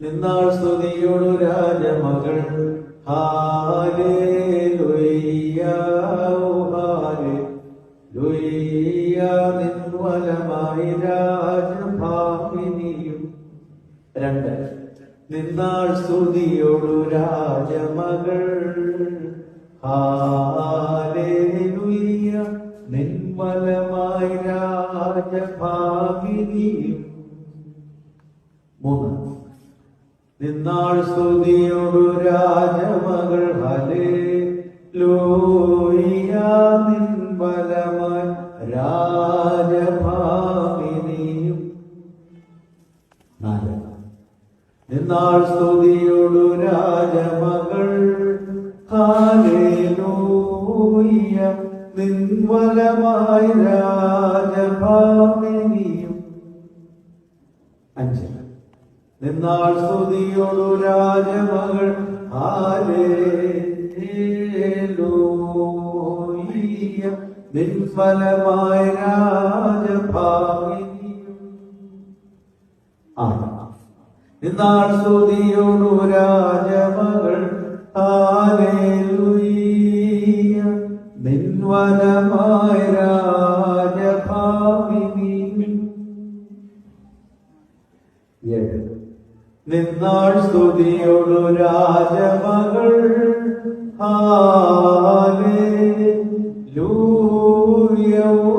നിന്നാൾ സ്തുതിയോടു രാജമകൾ ഹാലേലൂയ ഹാലേലൂയ നിൻവലമായി രാജഭാമിനിയും. 2 നിന്നാൾ സ്തുതിയോടു രാജമകൾ ഹാലേലൂയ നിൻവലമായി രാജഭാമിനിയും. 3 നിന്നാൾ സ്തുതിയോടു രാജമകൾ ഹല്ലേലൂയ നിൻവലമായി രാജഭാമിനിയും. 4 നിന്നാൾ സ്തുതിയോടു രാജമകൾ ഹല്ലേലൂയ നിൻവലമായി രാജഭാമിനിയും. 5 നിന്നാൾ സ്തുതിയോടു രാജമകൾ ഹല്ലേലൂയ നിൻവലമായി രാജഭാമിനിയും. 6 നിന്നാൾ സ്തുതിയോടു രാജമകൾ ഹല്ലേലൂയ നിൻവലമായി രാജഭാമിനിയും. 7 നിന്നാൾ സ്തുതിയോടു രാജമകൾ ഹാലേലൂയ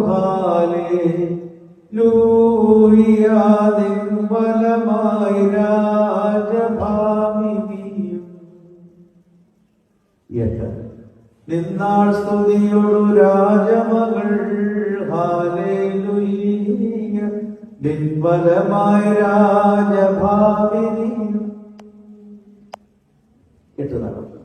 ഹാലേലൂയ നിൻവലമായി രാജഭാമിനിയും. 8 നിന്നാൾ സ്തുതിയോടു രാജമകൾ ഹല്ലേലൂയ നിൻവലമായി രാജഭാമിനിയും. 8